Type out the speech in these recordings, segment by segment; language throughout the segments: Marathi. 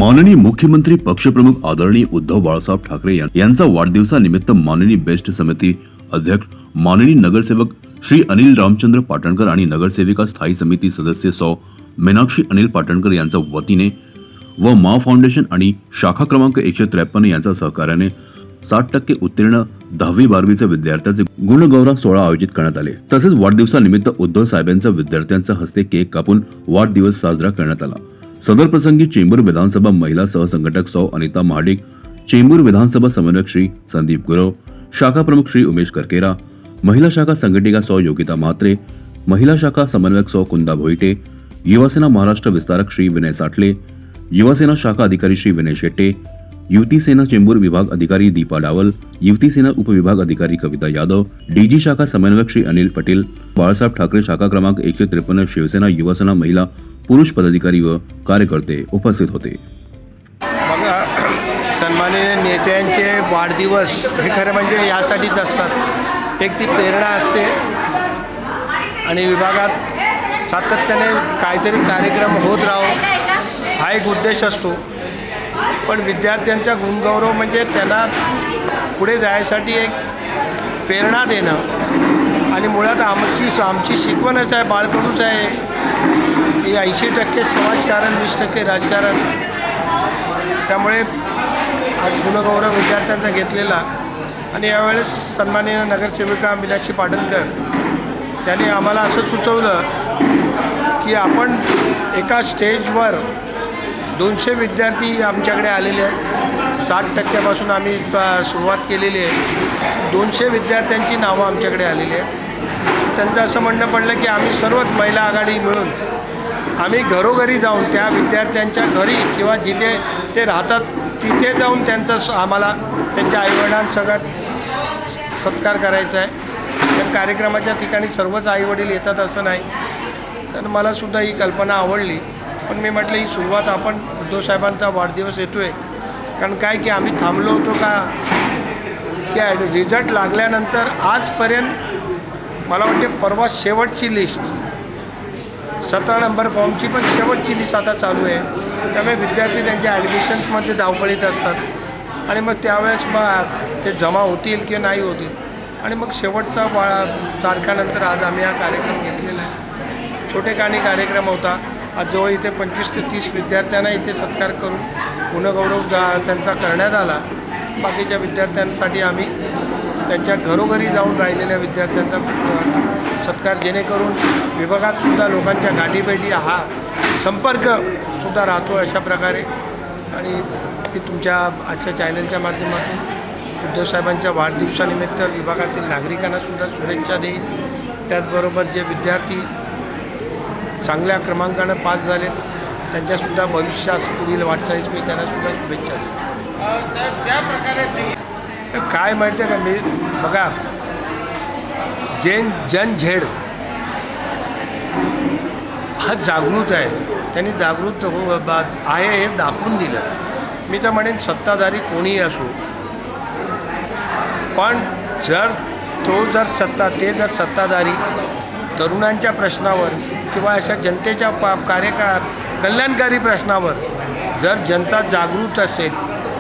माननीय मुख्यमंत्री पक्षप्रमुख आदरणीय उद्धव बाळासाहेब ठाकरे यांचा वाढदिवसानिमित्त माननीय बेस्ट समिती अध्यक्ष माननीय नगरसेवक श्री अनिल रामचंद्र पाटणकर आणि नगरसेविका स्थायी समिती सदस्य सौ मीनाक्षी अनिल पाटणकर यांच्या वतीने व मा फाउंडेशन आणि शाखा क्रमांक 153 यांच्या सहकार्याने 60% उत्तीर्ण 10वी-12वीच्या विद्यार्थ्यांचे गुणगौरव सोहळा आयोजित करण्यात आले। तसेच वाढदिवसानिमित्त उद्धव साहेबांच्या विद्यार्थ्यांच्या हस्ते केक कापून वाढदिवस साजरा करण्यात आला। सदर प्रसंगी चेंबूर विधानसभा महिला सहसंघटक सौ अनिता महाडिक, चेंबूर विधानसभा समन्वयक श्री संदीप गुरव, शाखा प्रमुख श्री उमेश करकेरा, महिला शाखा संघटिका सौ योगिता म्हात्रे, महिला शाखा समन्वयक सौ कुंदा भोईटे, युवासेना महाराष्ट्र विस्तारक श्री विनय साठले, युवासेना शाखा अधिकारी श्री विनय शेट्टे, युवती सेना चेंबूर विभाग अधिकारी दीपा डावल, युवती सेना उपविभाग अधिकारी कविता यादव, डीजी शाखा समन्वयक श्री अनिल पटेल, बाळासाहेब ठाकरे शाखा क्रमांक 153 शिवसेना युवासेना महिला पुरुष पदाधिकारी व कार्यकर्ते उपस्थित होते। बघा, सन्माननीय नेत्यांचे वाढदिवस हे खरं म्हणजे यासाठीच असतात। एक ती प्रेरणा असते आणि विभागात सातत्याने काहीतरी कार्यक्रम होत राहो हा एक उद्देश असतो। पण विद्यार्थ्यांचा गुणगौरव म्हणजे त्यांना पुढे जायसाठी एक प्रेरणा देणं आणि मुळात आमची शिकवणच आहे, बाळकडूच आहे की 80% समाजकारण 20% राजकारण। त्यामुळे आज गुणगौरव विद्यार्थ्यांचा घेतलेला आणि यावेळेस सन्माननीय नगरसेविका मीनाक्षी पाटणकर यांनी आम्हाला असं सुचवलं की आपण एका स्टेजवर 200 विद्यार्थी आमच्याकडे आलेले आहेत। 60% आम्ही सुरुवात केलेली आहे। 200 विद्यार्थ्यांची नावं आमच्याकडे आलेली आहेत। त्यांचं असं म्हणणं पडलं की आम्ही सर्वच महिला आघाडी मिळून आम्ही घरोघरी जाऊन त्या विद्यार्थ्यांच्या घरी किंवा जिथे ते राहतात तिथे जाऊन आम्हाला त्यांच्या आईवडिलांसगत सत्कार करायचा आहे। त्या कार्यक्रमाच्या ठिकाणी सर्वच आईवडील येतात असं नाही, तर मलासुद्धा ही कल्पना आवडली। पण मी म्हटलं ही सुरुवात आपण उद्धव साहेबांचा वाढदिवस येतो आहे, कारण काय की आम्ही थांबलो होतो का की रिझल्ट लागल्यानंतर आजपर्यंत मला वाटते परवा शेवटची लिस्ट 17 नंबर फॉर्मची पण शेवटची लिस्ट आता चालू आहे। त्यामुळे विद्यार्थी त्यांच्या ॲडमिशन्समध्ये धावपळीत असतात आणि मग त्यावेळेस मग ते जमा होतील की नाही होतील आणि मग शेवटचा तारखानंतर आज आम्ही हा कार्यक्रम घेतलेला आहे। छोटेखानी कार्यक्रम होता। आज जवळ इथे 25 ते 30 विद्यार्थ्यांना इथे सत्कार करून गुणगौरव त्यांचा करण्यात आला। बाकीच्या विद्यार्थ्यांसाठी आम्ही त्यांच्या घरोघरी जाऊन राहिलेल्या विद्यार्थ्यांचा सत्कार, जेणेकरून विभागातसुद्धा लोकांच्या गाठीभेटी हा संपर्कसुद्धा राहतो अशा प्रकारे। आणि मी तुमच्या आजच्या चॅनलच्या माध्यमातून उद्धव साहेबांच्या वाढदिवसानिमित्त विभागातील नागरिकांनासुद्धा शुभेच्छा देईन। त्याचबरोबर जे विद्यार्थी चांगल्या क्रमांकानं पास झालेत त्यांच्यासुद्धा भविष्यास पुढील वाटचालीस मी त्यांनासुद्धा शुभेच्छा देतो। ज्या प्रकारे काय माहिती आहे का, मी बघा जन झेड हा जागृत आहे, त्यांनी जागृत आहे हे दाखवून दिलं। मी तर म्हणेन सत्ताधारी कोणीही असो, पण जर सत्ताधारी तरुणांच्या प्रश्नावर किंवा अशा जनतेच्या कल्याणकारी प्रश्नावर जर जनता जागृत असेल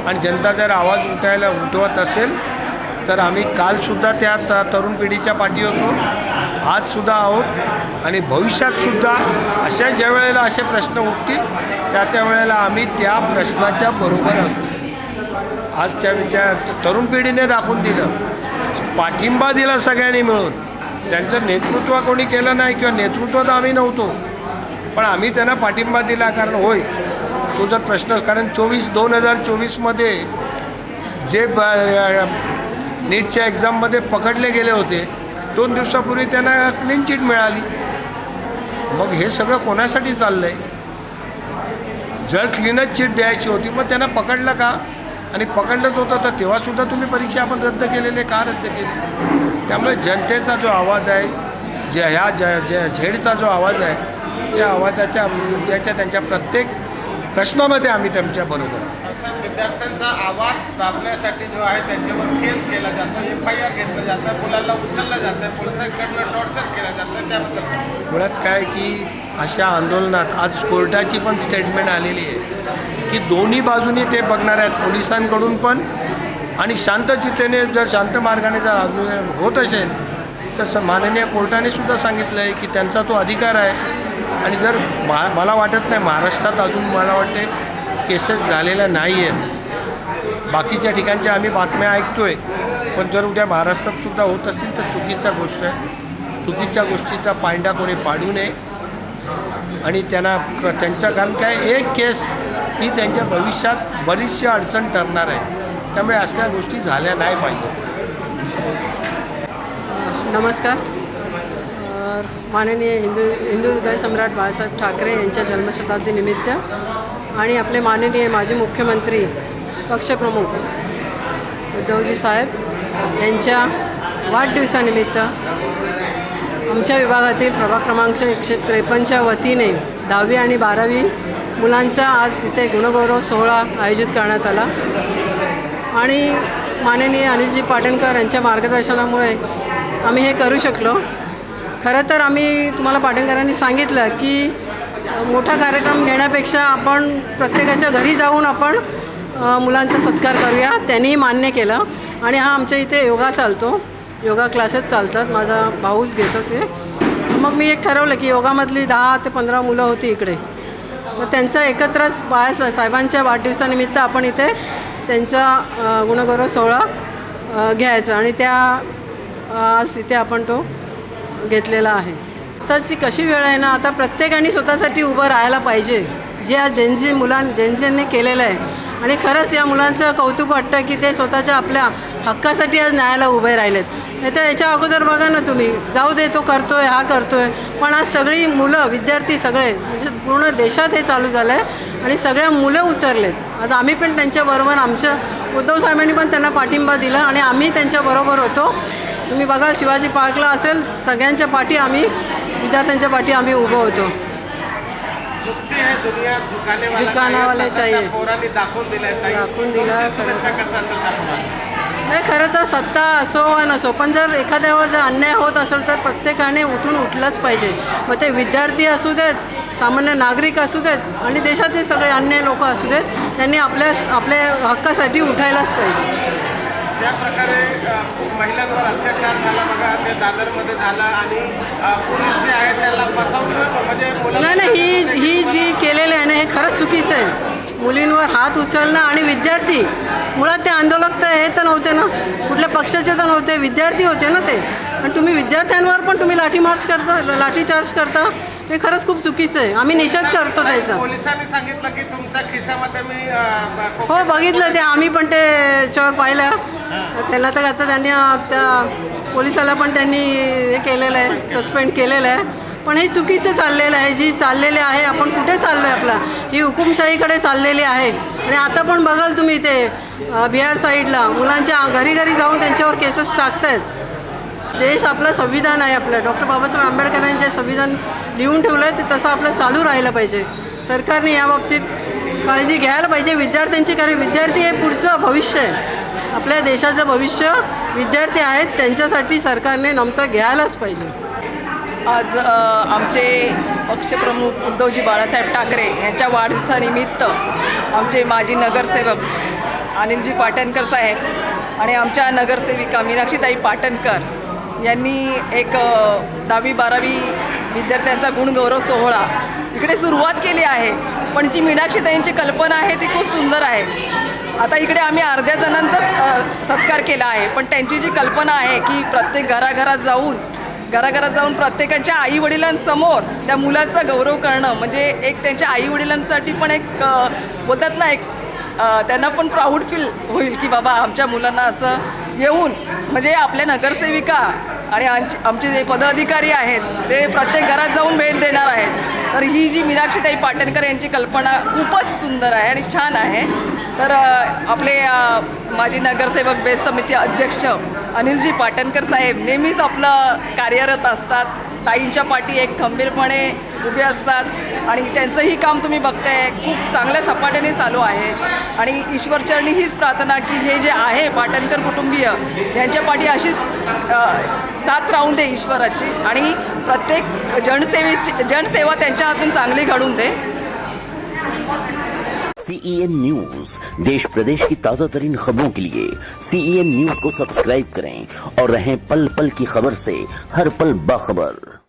आणि जनता जर आवाज उठवत असेल तर आम्ही कालसुद्धा त्या तरुण पिढीच्या पाठी होतो, आजसुद्धा आहोत आणि भविष्यातसुद्धा अशा ज्या वेळेला असे प्रश्न उठतील त्या वेळेला आम्ही त्या प्रश्नाच्या बरोबर असू। आज त्या तरुण पिढीने दाखवून दिलं, पाठिंबा दिला सगळ्यांनी मिळून। त्यांचं नेतृत्व कोणी केलं नाही किंवा नेतृत्वात आम्ही नव्हतो, पण आम्ही त्यांना पाठिंबा दिला। कारण होय तो जर प्रश्न, कारण 2024मध्ये जे नीटच्या एक्झाममध्ये पकडले गेले होते 2 दिवसापूर्वी त्यांना क्लीन चिट मिळाली। मग हे सगळं कोणासाठी चाललं आहे? जर क्लीनच चिट द्यायची होती मग त्यांना पकडलं का? आणि पकडलंच होतं तर तेव्हासुद्धा तुम्ही परीक्षा आपण रद्द केलेले का रद्द केली? त्यामुळे जनतेचा जो आवाज आहे, झेडचा जो आवाज आहे, त्या आवाजाच्या मुद्द्याच्या त्यांच्या प्रत्येक प्रश्नामध्ये आम्ही त्यांच्या बरोबर आहे। विद्यार्थ्यांचा आवाज दाबण्यासाठी जो आहे त्यांच्यावर केस केला जातो, FIR घेतलं जातं, मुलांना उचललं जातं, पोलिसांकडनं टॉर्चर केलं जातं, त्याबद्दल मुळात काय की अशा आंदोलनात आज कोर्टाची पण स्टेटमेंट आलेली आहे की दोन्ही बाजूनी ते बघणार आहेत, पोलिसांकडून पण आणि शांतचित्तेने जर शांत मार्गाने जर अजून होत असेल तर माननीय कोर्टाने सुद्धा सांगितलं आहे की त्यांचा तो अधिकार आहे. आणि जर मला वाटत नाही महाराष्ट्रात अजून मला वाटते केसेस झालेल्या नाही आहेत. बाकीच्या ठिकाणच्या आम्ही बातम्या ऐकतो आहे, पण जर उद्या महाराष्ट्रात सुद्धा होत असतील तर चुकीचा गोष्ट आहे. चुकीच्या गोष्टीचा पायंडा कोणी पाडू नये आणि त्यांच्या कारण काय एक केस ही त्यांच्या भविष्यात बरीचशी अडचण ठरणार आहे. त्यामुळे असल्या गोष्टी झाल्या नाही पाहिजे. नमस्कार. माननीय हिंदू हृदय सम्राट बाळासाहेब ठाकरे यांच्या जन्मशताब्दीनिमित्त आणि आपले माननीय माजी मुख्यमंत्री पक्षप्रमुख उद्धवजी साहेब यांच्या वाढदिवसानिमित्त आमच्या विभागातील प्रभाग क्रमांक 153च्या वतीने 10वी आणि 12वी मुलांचा आज इथे गुणगौरव सोहळा आयोजित करण्यात आला आणि माननीय अनिलजी पाटणकर यांच्या मार्गदर्शनामुळे आम्ही हे करू शकलो. खरं तर आम्ही तुम्हाला पाटणकरांनी सांगितलं की मोठा कार्यक्रम घेण्यापेक्षा आपण प्रत्येकाच्या घरी जाऊन आपण मुलांचा सत्कार करूया. त्यांनीही मान्य केलं आणि हा आमच्या इथे योगा चालतो, योगा क्लासेस चालतात, माझा भाऊच घेतो ते. मग मी एक ठरवलं की योगामधली 10 ते 15 मुलं होती इकडे, तर त्यांचा एकत्रच बाळासाहेबांच्या वाढदिवसानिमित्त आपण इथे त्यांचा गुणगौरव सोहळा घ्यायचा आणि त्या आज इथे आपण तो घेतलेला आहे. आताची कशी वेळ आहे ना, आता प्रत्येकाने स्वतःसाठी उभं राहायला पाहिजे, जे आज जेनझींनी केलेलं आहे. आणि खरंच या मुलांचं कौतुक वाटतं की ते स्वतःच्या आपल्या हक्कासाठी आज न्यायाला उभे राहिलेत. नाही तर याच्या अगोदर बघा ना तुम्ही, जाऊ दे तो करतो आहे हा करतो आहे, पण आज सगळी मुलं विद्यार्थी सगळे म्हणजे पूर्ण देशात हे चालू झालं आहे आणि सगळ्या मुलं उतरलेत. आज आम्ही पण त्यांच्याबरोबर, आमच्या उद्धव साहेबांनी पण त्यांना पाठिंबा दिला आणि आम्ही त्यांच्याबरोबर होतो. तुम्ही बघा शिवाजी पार्कला असेल, सगळ्यांच्या पाठी आम्ही, विद्यार्थ्यांच्या पाठी आम्ही उभं होतो. झुकाने वाले चाहिए दाखवून दिलं. नाही खरं तर सत्ता असो वा नसो, पण जर एखाद्यावर जर अन्याय होत असेल तर प्रत्येकाने उठलंच पाहिजे. मग ते विद्यार्थी असू देत, सामान्य नागरिक असू देत आणि देशातील सगळे अन्य लोक असू देत, त्यांनी आपल्या हक्कासाठी उठायलाच पाहिजे. ज्या प्रकारे महिलांवर अत्याचार झाला बघा, ते दादरमध्ये झाला आणि पोलीस जे आहे त्याला फसवलं म्हणजे नाही, ही जी केलेलं आहे ना हे खरंच चुकीचं आहे. मुलींवर हात उचलणं आणि विद्यार्थी, मुळात ते आंदोलक तर हे तर नव्हते ना, कुठल्या पक्षाचे तर नव्हते, विद्यार्थी होते ना ते. आणि तुम्ही विद्यार्थ्यांवर पण तुम्ही लाठीचार्ज करता, हे खरंच खूप चुकीचं आहे. आम्ही निषेध करतो त्याचा. पोलिसांनी सांगितलं की तुमच्या खिशामध्ये मी हो बघितलं ते, आम्ही पण ते याच्यावर पाहिलं. त्याला तर आता त्यांनी त्या पोलिसाला पण त्यांनी हे केलेलं आहे, सस्पेंड केलेलं आहे. पण हे चुकीचं चाललेलं आहे. जी चाललेली आहे, आपण कुठे चाललो आहे, आपला ही हुकुमशाहीकडे चाललेली आहे. आणि आता पण बघाल तुम्ही ते बिहार साईडला मुलांच्या घरी घरी जाऊन त्यांच्यावर केसेस टाकत आहेत. देश आपलं संविधान आहे, आपलं डॉक्टर बाबासाहेब आंबेडकरांचे संविधान लिहून ठेवलं आहे, ते तसं आपलं चालू राहिलं पाहिजे. सरकारने याबाबतीत काळजी घ्यायला पाहिजे विद्यार्थ्यांची, कारण विद्यार्थी हे पुढचं भविष्य आहे, आपल्या देशाचं भविष्य विद्यार्थी आहेत, त्यांच्यासाठी सरकारने नमतं घ्यायलाच पाहिजे. आज आमचे पक्षप्रमुख उद्धवजी बाळासाहेब ठाकरे यांच्या वाढदिवसानिमित्त आमचे माजी नगरसेवक अनिलजी पाटणकर साहेब आणि आमच्या नगरसेविका मीनाक्षीताई पाटणकर यांनी एक 10वी 12वी विद्यार्थ्यांचा गुणगौरव सोहळा इकडे सुरुवात केली आहे. पण जी मीनाक्षीताईंची कल्पना आहे ती खूप सुंदर आहे. आता इकडे आम्ही अर्ध्या जणांचाच सत्कार केला आहे, पण त्यांची जी कल्पना आहे की प्रत्येक घराघरात जाऊन प्रत्येकाच्या आईवडिलांसमोर त्या मुलाचा गौरव करणं, म्हणजे एक त्यांच्या आईवडिलांसाठी पण एक बोलतात ना, एक त्यांना पण प्राऊड फील होईल की बाबा आमच्या मुलांना असं येऊन, म्हणजे आपल्या नगरसेविका आणि आमचे जे पदाधिकारी आहेत ते प्रत्येक घरात जाऊन भेट देणार आहेत. तर ही जी मीनाक्षीताई पाटणकर यांची कल्पना खूपच सुंदर आहे आणि छान आहे. तर आपले माजी नगरसेवक बेस्ट समिती अध्यक्ष अनिलजी पाटणकर साहेब नेहमीच आपलं कार्यरत असतात, ताईंच्या पाठी एक खंबीरपणे उभे असतात आणि त्यांचंही काम तुम्ही बघताय खूप चांगल्या सपाट्याने चालू आहे. आणि ईश्वरचरणी हीच प्रार्थना की हे जे आहे पाटणकर कुटुंबीय यांच्या पाठी अशीच साथ राहून दे ईश्वराची आणि प्रत्येक जनसेवा त्यांच्या हातून चांगली घडून दे. CEN न्यूज देश प्रदेश की ताजा तरीन खबरों के लिए CEN न्यूज को सब्सक्राइब करें और रहें पल पल की खबर से हर पल बाखबर।